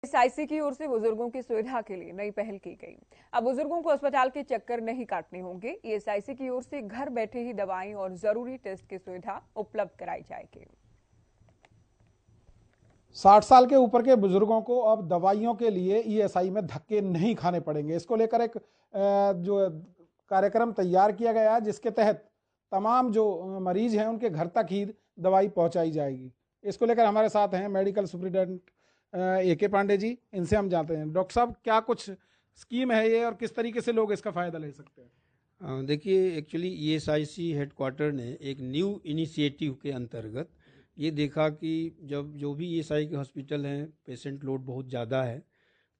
SIC की ओर से बुजुर्गों की सुविधा के लिए नई पहल की गई। अब बुजुर्गों को अस्पताल के चक्कर नहीं काटने होंगे। ईएसआईसी की ओर से घर बैठे ही दवाएं और जरूरी टेस्ट की सुविधा उपलब्ध कराई जाएगी। 60 साल के ऊपर के बुजुर्गों को अब दवाइयों के लिए ईएसआई में धक्के नहीं खाने पड़ेंगे। इसको लेकर एक जो कार्यक्रम तैयार किया गया है, जिसके तहत तमाम जो मरीज हैं उनके घर तक ही दवाई पहुंचाई जाएगी। इसको लेकर हमारे साथ हैं medical superintendent AK Pandey ji. इनसे हम जानते हैं, डॉक्टर साहब, क्या कुछ स्कीम है ये और किस तरीके से लोग इसका फायदा ले सकते हैं? देखिए, एक्चुअली ईएसआईसी हेडक्वार्टर ने एक न्यू इनिशिएटिव के अंतर्गत ये देखा कि जब जो भी ईएसआई के हॉस्पिटल हैं, पेशेंट लोड बहुत ज़्यादा है,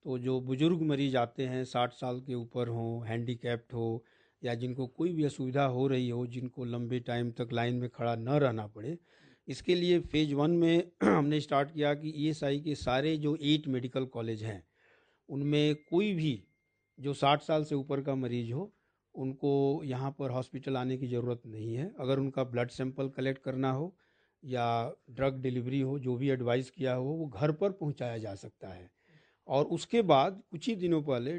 तो जो बुज़ुर्ग मरीज आते हैं 60 साल के ऊपर हों, हैंडीकैप्ड हो या जिनको कोई भी असुविधा हो रही हो, जिनको लंबे टाइम तक लाइन में खड़ा न रहना पड़े, इसके लिए फेज़ 1 में हमने स्टार्ट किया कि ईएसआई के सारे जो 8 मेडिकल कॉलेज हैं, उनमें कोई भी जो 60 साल से ऊपर का मरीज हो, उनको यहाँ पर हॉस्पिटल आने की ज़रूरत नहीं है। अगर उनका ब्लड सैंपल कलेक्ट करना हो या ड्रग डिलीवरी हो, जो भी एडवाइस किया हो वो घर पर पहुँचाया जा सकता है। और उसके बाद कुछ ही दिनों पहले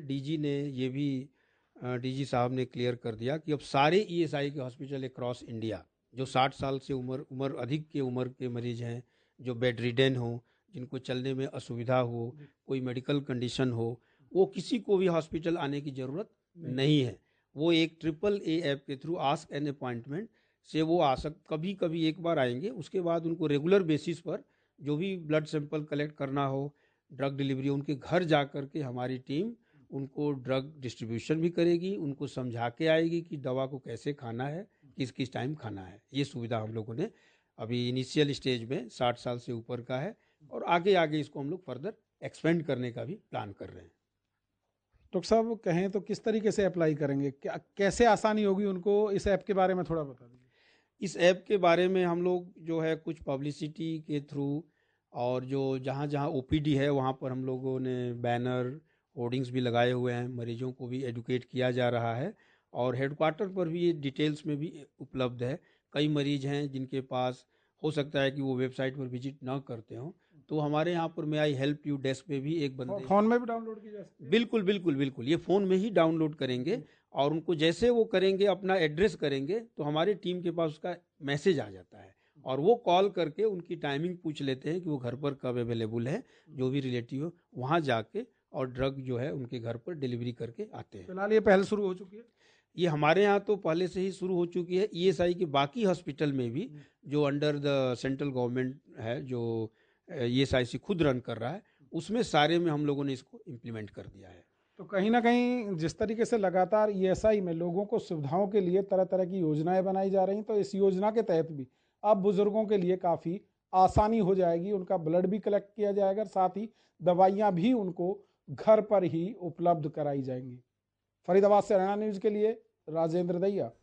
डीजी साहब ने क्लियर कर दिया कि अब सारे ईएसआई के हॉस्पिटल अक्रॉस इंडिया जो 60 साल से उम्र अधिक के उम्र के मरीज हैं, जो बेड रिडेन हो, जिनको चलने में असुविधा हो, कोई मेडिकल कंडीशन हो, वो किसी को भी हॉस्पिटल आने की ज़रूरत नहीं है। वो एक AAA ऐप के थ्रू आस्क एन अपॉइंटमेंट से वो कभी कभी एक बार आएंगे। उसके बाद उनको रेगुलर बेसिस पर जो भी ब्लड सैंपल कलेक्ट करना हो, ड्रग डिलीवरी, उनके घर जा कर के हमारी टीम उनको ड्रग डिस्ट्रीब्यूशन भी करेगी, उनको समझा के आएगी कि दवा को कैसे खाना है, किस किस टाइम खाना है। ये सुविधा हम लोगों ने अभी इनिशियल स्टेज में 60 साल से ऊपर का है और आगे आगे इसको हम लोग फर्दर एक्सपेंड करने का भी प्लान कर रहे हैं। डॉक्टर साहब, कहें तो किस तरीके से अप्लाई करेंगे, क्या कैसे आसानी होगी उनको? इस ऐप के बारे में थोड़ा बता दीजिए। इस ऐप के बारे में हम लोग जो है कुछ पब्लिसिटी के थ्रू और जो जहाँ जहाँ ओपीडी है वहाँ पर हम लोगों ने बैनर होर्डिंग्स भी लगाए हुए हैं, मरीजों को भी एडुकेट किया जा रहा है और हेडक्वार्टर पर भी ये डिटेल्स में भी उपलब्ध है। कई मरीज हैं जिनके पास हो सकता है कि वो वेबसाइट पर विजिट ना करते हों, तो हमारे यहाँ पर मैं आई हेल्प यू डेस्क पे भी एक बंदे फोन में भी डाउनलोड की जा सकती है? बिल्कुल बिल्कुल बिल्कुल, ये फ़ोन में ही डाउनलोड करेंगे और उनको जैसे वो करेंगे, अपना एड्रेस करेंगे, तो हमारी टीम के पास उसका मैसेज आ जाता है और वो कॉल करके उनकी टाइमिंग पूछ लेते हैं कि वो घर पर कब अवेलेबल है, जो भी रिलेटिव हो वहाँ जाके और ड्रग जो है उनके घर पर डिलीवरी करके आते हैं। फिलहाल ये पहल शुरू हो चुकी है? ये हमारे यहाँ तो पहले से ही शुरू हो चुकी है। ईएसआई के बाकी हॉस्पिटल में भी जो अंडर द सेंट्रल गवर्नमेंट है, जो ईएसआईसी खुद रन कर रहा है, उसमें सारे में हम लोगों ने इसको इम्प्लीमेंट कर दिया है। तो कहीं ना कहीं जिस तरीके से लगातार ईएसआई में लोगों को सुविधाओं के लिए तरह तरह की योजनाएं बनाई जा रही, तो इस योजना के तहत भी अब बुजुर्गों के लिए काफ़ी आसानी हो जाएगी। उनका ब्लड भी कलेक्ट किया जाएगा, साथ ही दवाइयाँ भी उनको घर पर ही उपलब्ध कराई जाएंगी। फरीदाबाद से हरियाणा न्यूज़ के लिए राजेंद्र दैया।